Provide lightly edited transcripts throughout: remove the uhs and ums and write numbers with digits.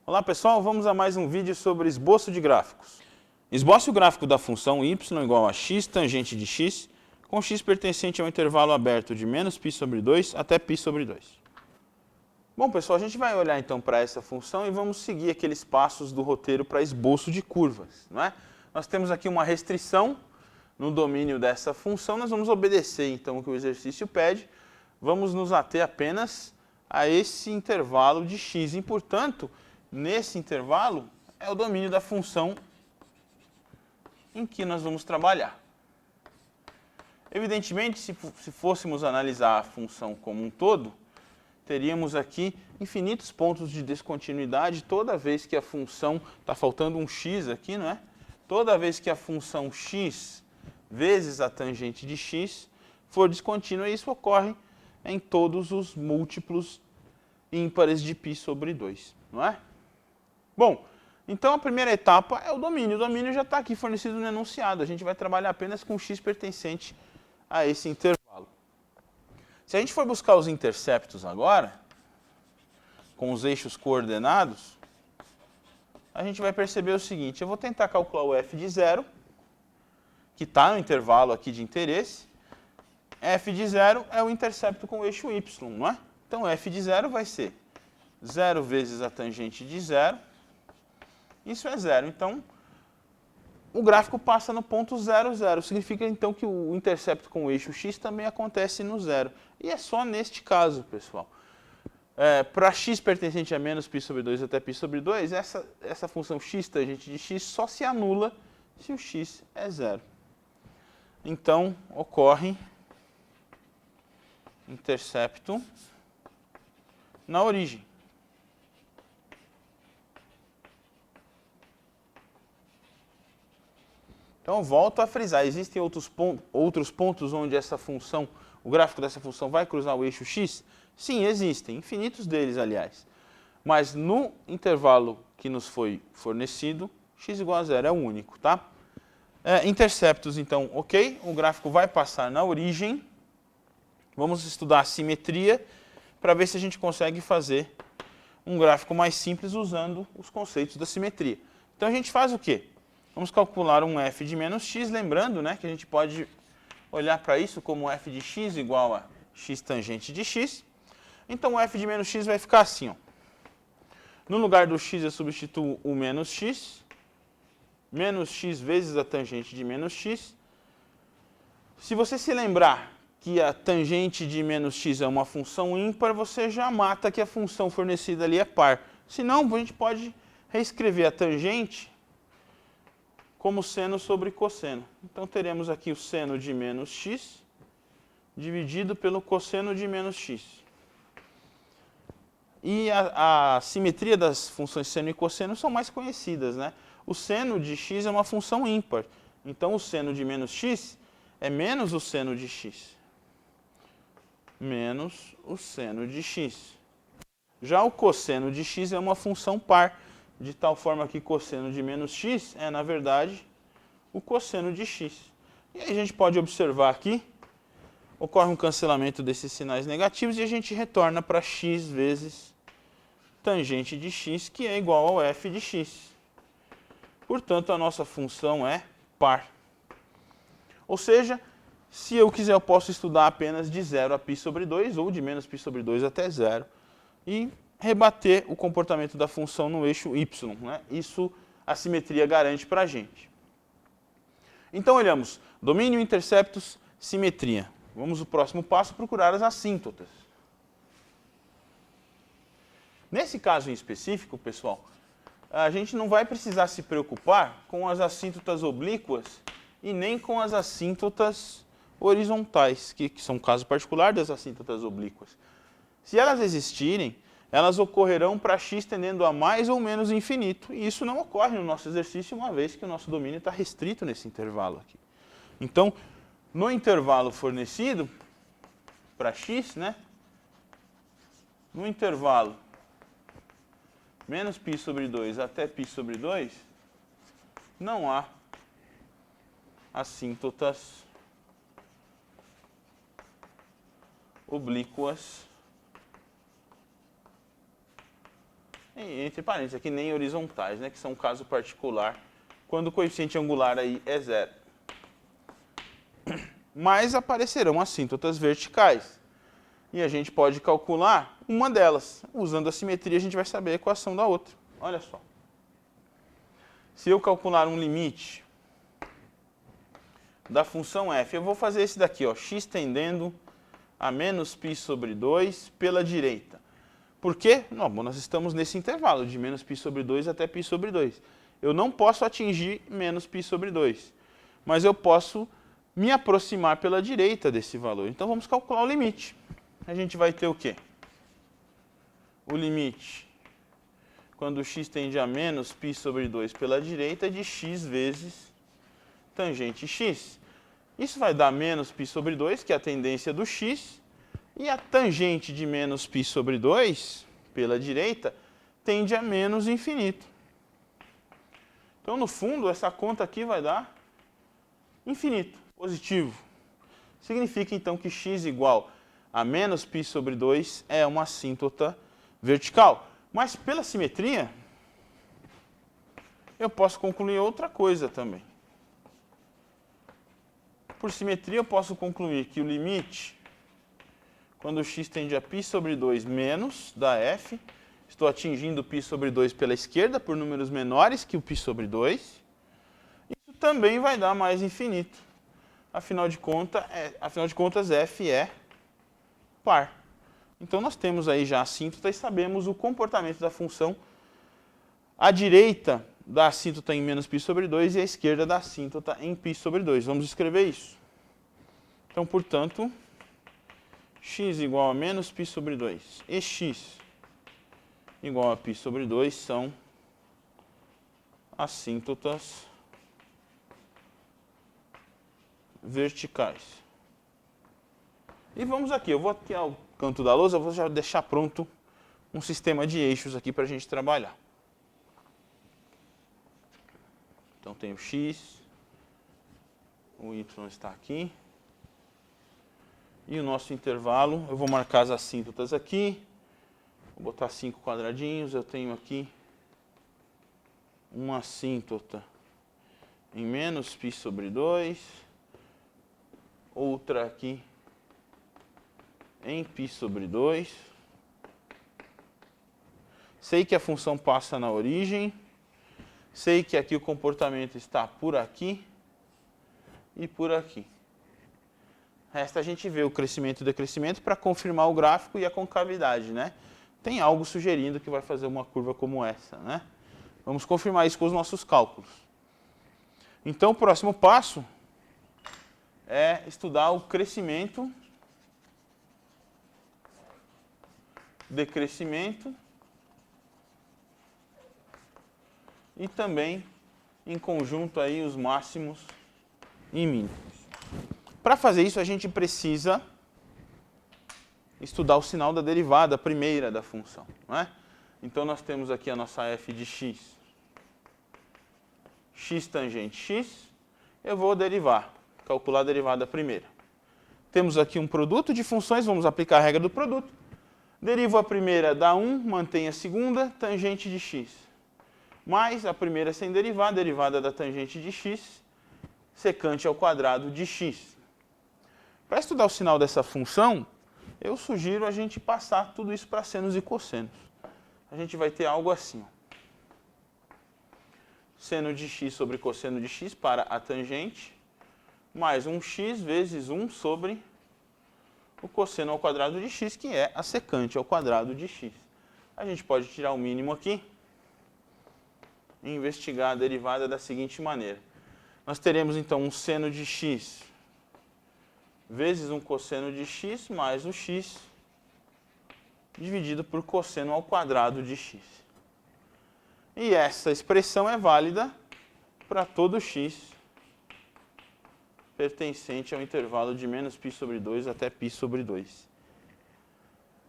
Olá pessoal, vamos a mais um vídeo sobre esboço de gráficos. Esboce o gráfico da função y igual a x tangente de x, com x pertencente a um intervalo aberto de menos π sobre 2 até π sobre 2. Bom pessoal, a gente vai olhar então para essa função e vamos seguir aqueles passos do roteiro para esboço de curvas, não é? Nós temos aqui uma restrição no domínio dessa função, nós vamos obedecer então o que o exercício pede, vamos nos ater apenas a esse intervalo de x e, portanto, nesse intervalo é o domínio da função em que nós vamos trabalhar. Evidentemente, se fôssemos analisar a função como um todo, teríamos aqui infinitos pontos de descontinuidade toda vez que a função, está faltando um x aqui, não é? Toda vez que a função x vezes a tangente de x for descontínua, isso ocorre em todos os múltiplos ímpares de π sobre 2, não é? Bom, então a primeira etapa é o domínio. O domínio já está aqui fornecido no enunciado. A gente vai trabalhar apenas com x pertencente a esse intervalo. Se a gente for buscar os interceptos agora, com os eixos coordenados, a gente vai perceber o seguinte: eu vou tentar calcular o f de 0, que está no intervalo aqui de interesse. F de 0 é o intercepto com o eixo y, não é? Então f de 0 vai ser 0 vezes a tangente de 0. Isso é 0. Então, o gráfico passa no ponto 0, 0. Significa, então, que o intercepto com o eixo x também acontece no 0. E é só neste caso, pessoal. Para x pertencente a menos π sobre 2 até π sobre 2, essa função x tangente de x só se anula se o x é 0. Então, ocorre intercepto na origem. Então, volto a frisar, existem outros pontos onde essa função, o gráfico dessa função vai cruzar o eixo x? Sim, existem, infinitos deles, aliás. Mas no intervalo que nos foi fornecido, x igual a 0 é o único, tá? Interceptos, então, ok, o gráfico vai passar na origem. Vamos estudar a simetria para ver se a gente consegue fazer um gráfico mais simples usando os conceitos da simetria. Então, a gente faz o quê? Vamos calcular um f de menos x, lembrando, né, que a gente pode olhar para isso como f de x igual a x tangente de x. Então, o f de menos x vai ficar assim, ó. No lugar do x, eu substituo o menos x vezes a tangente de menos x. Se você se lembrar que a tangente de menos x é uma função ímpar, você já mata que a função fornecida ali é par. Se não, a gente pode reescrever a tangente como seno sobre cosseno. Então, teremos aqui o seno de menos x dividido pelo cosseno de menos x. E a simetria das funções seno e cosseno são mais conhecidas, né? O seno de x é uma função ímpar. Então, o seno de menos x é menos o seno de x. Menos o seno de x. Já o cosseno de x é uma função par, de tal forma que cosseno de menos x é, na verdade, o cosseno de x. E aí a gente pode observar aqui, ocorre um cancelamento desses sinais negativos e a gente retorna para x vezes tangente de x, que é igual ao f de x. Portanto, a nossa função é par. Ou seja, se eu quiser, eu posso estudar apenas de 0 a π sobre 2 ou de menos π sobre 2 até 0 e rebater o comportamento da função no eixo y, né? Isso a simetria garante para a gente. Então, olhamos domínio, interceptos, simetria. Vamos ao próximo passo, procurar as assíntotas. Nesse caso em específico, pessoal, a gente não vai precisar se preocupar com as assíntotas oblíquas e nem com as assíntotas horizontais, que são um caso particular das assíntotas oblíquas. Se elas existirem, elas ocorrerão para x tendendo a mais ou menos infinito. E isso não ocorre no nosso exercício, uma vez que o nosso domínio está restrito nesse intervalo aqui. Então, no intervalo fornecido para x, né, no intervalo menos π sobre 2 até π sobre 2, não há assíntotas oblíquas, entre parênteses, aqui nem horizontais, né, que são um caso particular, quando o coeficiente angular aí é 0. Mas aparecerão assíntotas verticais. E a gente pode calcular uma delas. Usando a simetria, a gente vai saber a equação da outra. Olha só. Se eu calcular um limite da função f, eu vou fazer esse daqui, ó, x tendendo a menos π sobre 2 pela direita. Por quê? Não, bom, nós estamos nesse intervalo de menos π sobre 2 até π sobre 2. Eu não posso atingir menos π sobre 2, mas eu posso me aproximar pela direita desse valor. Então vamos calcular o limite. A gente vai ter o quê? O limite, quando x tende a menos π sobre 2 pela direita, é de x vezes tangente x. Isso vai dar menos π sobre 2, que é a tendência do x, e a tangente de menos π sobre 2 pela direita tende a menos infinito. Então, no fundo, essa conta aqui vai dar infinito, positivo. Significa, então, que x igual a menos π sobre 2 é uma assíntota vertical. Mas, pela simetria, eu posso concluir outra coisa também. Por simetria, eu posso concluir que o limite, quando x tende a π sobre 2 menos da f, estou atingindo π sobre 2 pela esquerda, por números menores que o π sobre 2. Isso também vai dar mais infinito. Afinal de contas, f é par. Então, nós temos aí já a assíntota e sabemos o comportamento da função à direita da assíntota em menos π sobre 2 e à esquerda da assíntota em π sobre 2. Vamos escrever isso. Então, portanto, x igual a menos π sobre 2 e x igual a π sobre 2 são assíntotas verticais. E vamos aqui, eu vou aqui ao canto da lousa, eu vou já deixar pronto um sistema de eixos aqui para a gente trabalhar. Então tem o x, o y está aqui, e o nosso intervalo, eu vou marcar as assíntotas aqui, vou botar 5 quadradinhos, eu tenho aqui uma assíntota em menos π sobre 2, outra aqui em π sobre 2. Sei que a função passa na origem, sei que aqui o comportamento está por aqui e por aqui. Resta a gente ver o crescimento e o decrescimento para confirmar o gráfico e a concavidade, né? Tem algo sugerindo que vai fazer uma curva como essa, né? Vamos confirmar isso com os nossos cálculos. Então, o próximo passo é estudar o crescimento, decrescimento e também, em conjunto, aí, os máximos e mínimos. Para fazer isso, a gente precisa estudar o sinal da derivada primeira da função, não é? Então, nós temos aqui a nossa f de x, x tangente x, eu vou derivar, calcular a derivada primeira. Temos aqui um produto de funções, vamos aplicar a regra do produto. Derivo a primeira, dá 1, mantém a segunda, tangente de x. Mais a primeira sem derivar, derivada da tangente de x, secante ao quadrado de x. Para estudar o sinal dessa função, eu sugiro a gente passar tudo isso para senos e cossenos. A gente vai ter algo assim. Seno de x sobre cosseno de x para a tangente, mais um x vezes 1 sobre o cosseno ao quadrado de x, que é a secante ao quadrado de x. A gente pode tirar o mínimo aqui e investigar a derivada da seguinte maneira. Nós teremos, então, um seno de x vezes um cosseno de x mais o x dividido por cosseno ao quadrado de x. E essa expressão é válida para todo x pertencente ao intervalo de menos π sobre 2 até π sobre 2.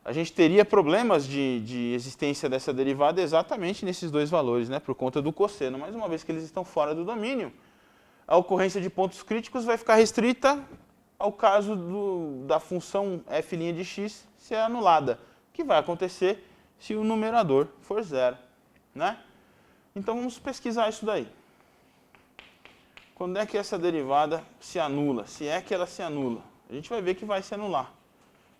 A gente teria problemas de existência dessa derivada exatamente nesses dois valores, né, por conta do cosseno, mas uma vez que eles estão fora do domínio, a ocorrência de pontos críticos vai ficar restrita ao caso da função f' de x ser anulada, que vai acontecer se o numerador for zero, né? Então vamos pesquisar isso daí. Quando é que essa derivada se anula? Se é que ela se anula. A gente vai ver que vai se anular.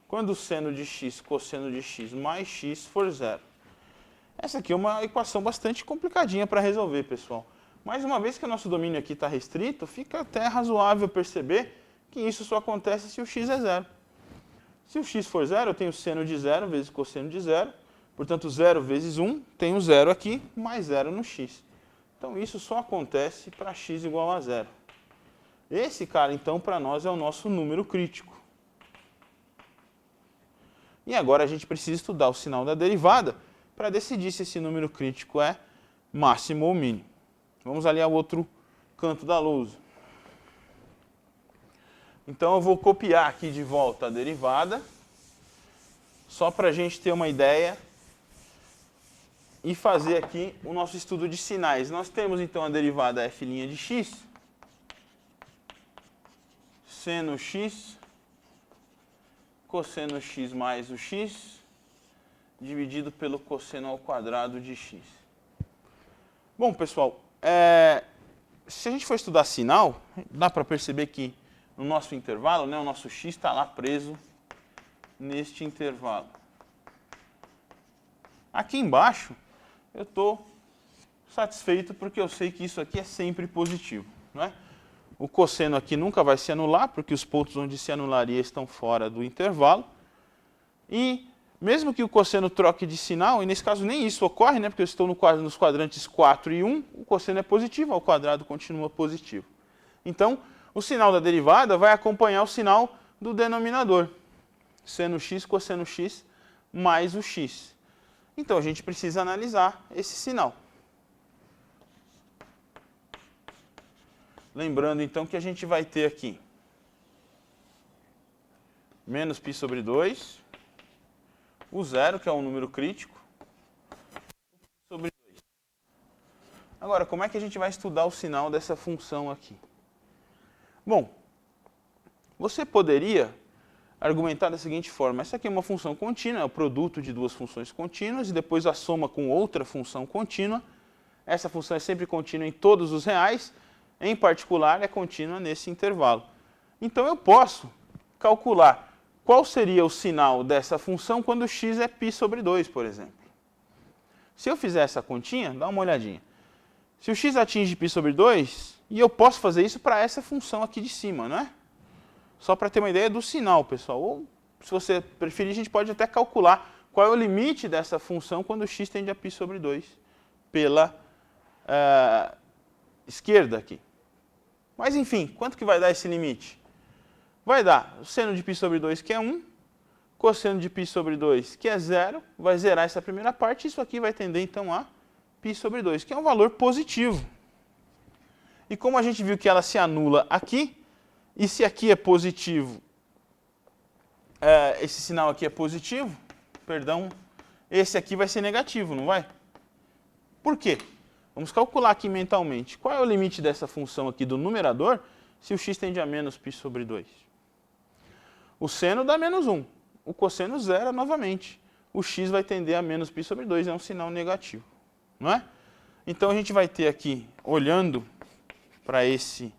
Quando o seno de x, cosseno de x mais x for zero. Essa aqui é uma equação bastante complicadinha para resolver, pessoal. Mas uma vez que o nosso domínio aqui está restrito, fica até razoável perceber que isso só acontece se o x é zero. Se o x for zero, eu tenho seno de zero vezes cosseno de zero. Portanto, 0 vezes 1, tenho 0 aqui, mais 0 no x. Então, isso só acontece para x igual a 0. Esse cara, então, para nós é o nosso número crítico. E agora a gente precisa estudar o sinal da derivada para decidir se esse número crítico é máximo ou mínimo. Vamos ali ao outro canto da lousa. Então, eu vou copiar aqui de volta a derivada, só para a gente ter uma ideia e fazer aqui o nosso estudo de sinais. Nós temos então a derivada f' de x, seno x, cosseno x mais o x, dividido pelo cosseno ao quadrado de x. Bom, pessoal, se a gente for estudar sinal, dá para perceber que no nosso intervalo, né, o nosso x está lá preso neste intervalo. Aqui embaixo, eu estou satisfeito porque eu sei que isso aqui é sempre positivo, não é? O cosseno aqui nunca vai se anular, porque os pontos onde se anularia estão fora do intervalo. E mesmo que o cosseno troque de sinal, e nesse caso nem isso ocorre, né, porque eu estou nos quadrantes 4 e 1, o cosseno é positivo, ao quadrado continua positivo. Então, o sinal da derivada vai acompanhar o sinal do denominador. Seno x, cosseno x, mais o x. Então, a gente precisa analisar esse sinal. Lembrando, então, que a gente vai ter aqui menos π sobre 2, o zero, que é um número crítico, sobre 2. Agora, como é que a gente vai estudar o sinal dessa função aqui? Bom, você poderia argumentar da seguinte forma: essa aqui é uma função contínua, é o produto de duas funções contínuas, e depois a soma com outra função contínua. Essa função é sempre contínua em todos os reais, em particular é contínua nesse intervalo. Então eu posso calcular qual seria o sinal dessa função quando x é π sobre 2, por exemplo. Se eu fizer essa continha, dá uma olhadinha. Se o x atinge π sobre 2, e eu posso fazer isso para essa função aqui de cima, não é? Só para ter uma ideia do sinal, pessoal. Ou, se você preferir, a gente pode até calcular qual é o limite dessa função quando x tende a π sobre 2 pela esquerda aqui. Mas, enfim, quanto que vai dar esse limite? Vai dar o seno de π sobre 2, que é 1, cosseno de π sobre 2, que é 0, vai zerar essa primeira parte, e isso aqui vai tender, então, a π sobre 2, que é um valor positivo. E como a gente viu que ela se anula aqui, e se aqui é positivo, esse sinal aqui é positivo, perdão, esse aqui vai ser negativo, não vai? Por quê? Vamos calcular aqui mentalmente. Qual é o limite dessa função aqui do numerador se o x tende a menos π sobre 2? O seno dá menos 1, o cosseno zera novamente. O x vai tender a menos π sobre 2, é um sinal negativo, não é? Então a gente vai ter aqui, olhando para esse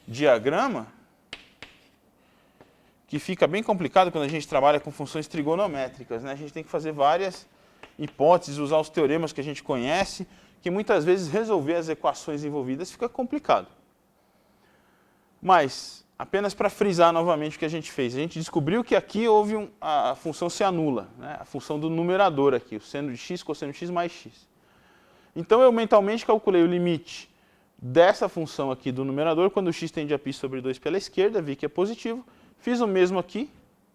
diagrama, que fica bem complicado quando a gente trabalha com funções trigonométricas, né? A gente tem que fazer várias hipóteses, usar os teoremas que a gente conhece, que muitas vezes resolver as equações envolvidas fica complicado. Mas, apenas para frisar novamente o que a gente fez, a gente descobriu que aqui houve a função se anula, né? A função do numerador aqui, o seno de x, cosseno de x mais x. Então eu mentalmente calculei o limite dessa função aqui do numerador, quando o x tende a π sobre 2 pela esquerda, vi que é positivo. Fiz o mesmo aqui,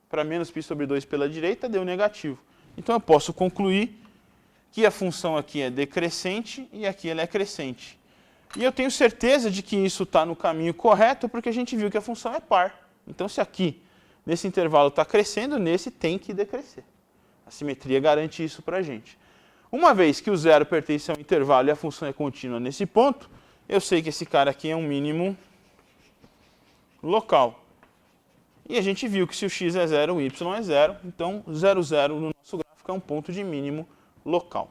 para menos π sobre 2 pela direita, deu negativo. Então eu posso concluir que a função aqui é decrescente e aqui ela é crescente. E eu tenho certeza de que isso está no caminho correto, porque a gente viu que a função é par. Então se aqui, nesse intervalo, está crescendo, nesse tem que decrescer. A simetria garante isso para a gente. Uma vez que o zero pertence ao intervalo e a função é contínua nesse ponto, eu sei que esse cara aqui é um mínimo local. E a gente viu que se o x é 0, o y é 0. Então, 0, 0 no nosso gráfico é um ponto de mínimo local.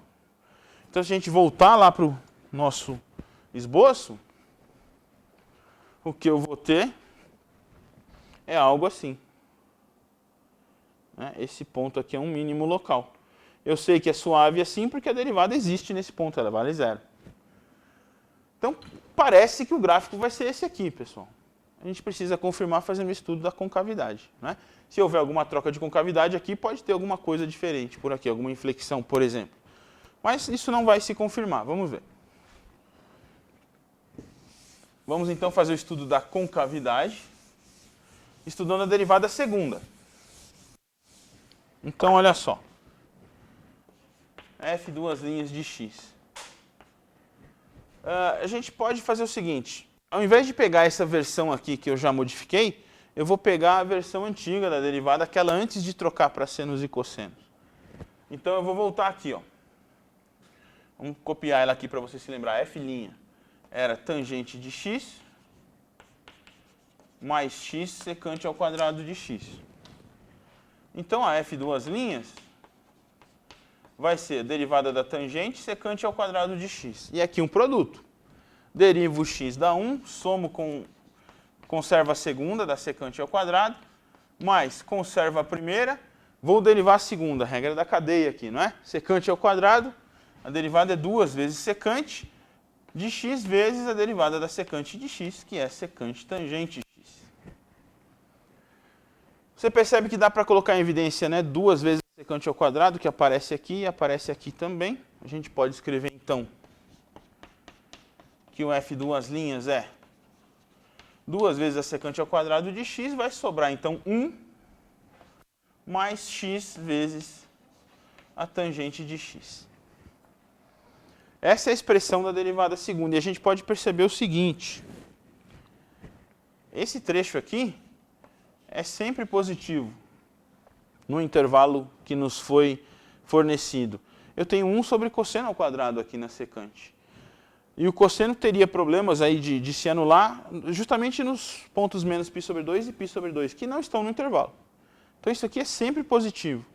Então, se a gente voltar lá para o nosso esboço, o que eu vou ter é algo assim. Esse ponto aqui é um mínimo local. Eu sei que é suave assim porque a derivada existe nesse ponto, ela vale 0. Então, parece que o gráfico vai ser esse aqui, pessoal. A gente precisa confirmar fazendo o estudo da concavidade. Se houver alguma troca de concavidade aqui, pode ter alguma coisa diferente por aqui, alguma inflexão, por exemplo. Mas isso não vai se confirmar, vamos ver. Vamos então fazer o estudo da concavidade, estudando a derivada segunda. Então, olha só. F duas linhas de x. A gente pode fazer o seguinte. Ao invés de pegar essa versão aqui que eu já modifiquei, eu vou pegar a versão antiga da derivada, aquela antes de trocar para senos e cossenos. Então, eu vou voltar aqui. Vamos copiar ela aqui para você se lembrar. F' era tangente de x mais x secante ao quadrado de x. Então, a f duas linhas vai ser a derivada da tangente secante ao quadrado de x. E aqui um produto. Derivo o x dá 1, somo com conserva a segunda da secante ao quadrado, mais conserva a primeira, vou derivar a segunda, regra da cadeia aqui, não é? Secante ao quadrado, a derivada é 2 vezes secante de x vezes a derivada da secante de x, que é secante tangente de x. Você percebe que dá para colocar em evidência 2 vezes secante ao quadrado, que aparece aqui e aparece aqui também. A gente pode escrever, então, que o f duas linhas é 2 vezes a secante ao quadrado de x, vai sobrar, então, 1 mais x vezes a tangente de x. Essa é a expressão da derivada segunda. E a gente pode perceber o seguinte. Esse trecho aqui é sempre positivo no intervalo que nos foi fornecido. Eu tenho 1 sobre cosseno ao quadrado aqui na secante. E o cosseno teria problemas aí de se anular justamente nos pontos menos π sobre 2 e π sobre 2, que não estão no intervalo. Então isso aqui é sempre positivo.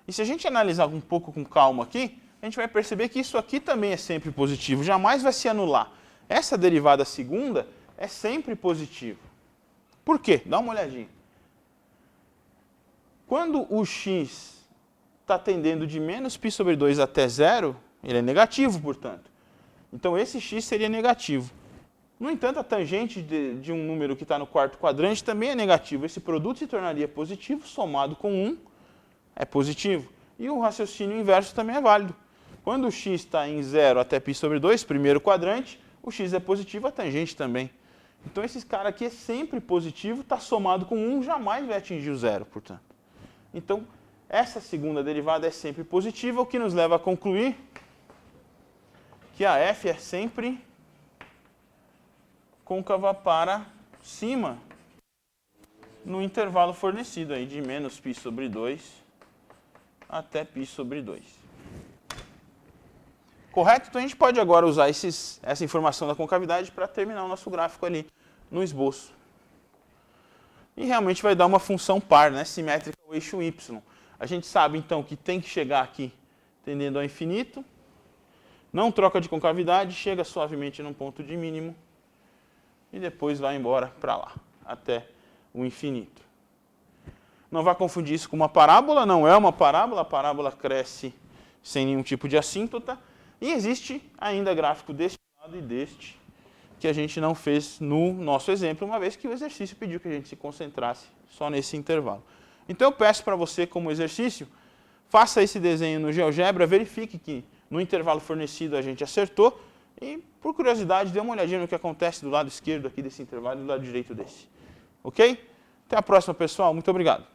E se a gente analisar um pouco com calma aqui, a gente vai perceber que isso aqui também é sempre positivo, jamais vai se anular. Essa derivada segunda é sempre positiva. Por quê? Dá uma olhadinha. Quando o x está tendendo de menos π sobre 2 até 0, ele é negativo, portanto. Então, esse x seria negativo. No entanto, a tangente de um número que está no quarto quadrante também é negativo. Esse produto se tornaria positivo, somado com 1 é positivo. E o raciocínio inverso também é válido. Quando o x está em 0 até π sobre 2, primeiro quadrante, o x é positivo, a tangente também. Então, esse cara aqui é sempre positivo, está somado com 1, jamais vai atingir o 0, portanto. Então, essa segunda derivada é sempre positiva, o que nos leva a concluir que a f é sempre côncava para cima no intervalo fornecido aí de menos π sobre 2 até π sobre 2. Correto? Então a gente pode agora usar essa informação da concavidade para terminar o nosso gráfico ali no esboço. E realmente vai dar uma função par, simétrica ao eixo y. A gente sabe então que tem que chegar aqui tendendo ao infinito, não troca de concavidade, chega suavemente num ponto de mínimo e depois vai embora para lá, até o infinito. Não vá confundir isso com uma parábola, não é uma parábola, a parábola cresce sem nenhum tipo de assíntota. E existe ainda gráfico deste lado e deste, que a gente não fez no nosso exemplo, uma vez que o exercício pediu que a gente se concentrasse só nesse intervalo. Então eu peço para você, como exercício, faça esse desenho no GeoGebra, verifique que no intervalo fornecido a gente acertou e, por curiosidade, dê uma olhadinha no que acontece do lado esquerdo aqui desse intervalo e do lado direito desse. Ok? Até a próxima, pessoal. Muito obrigado.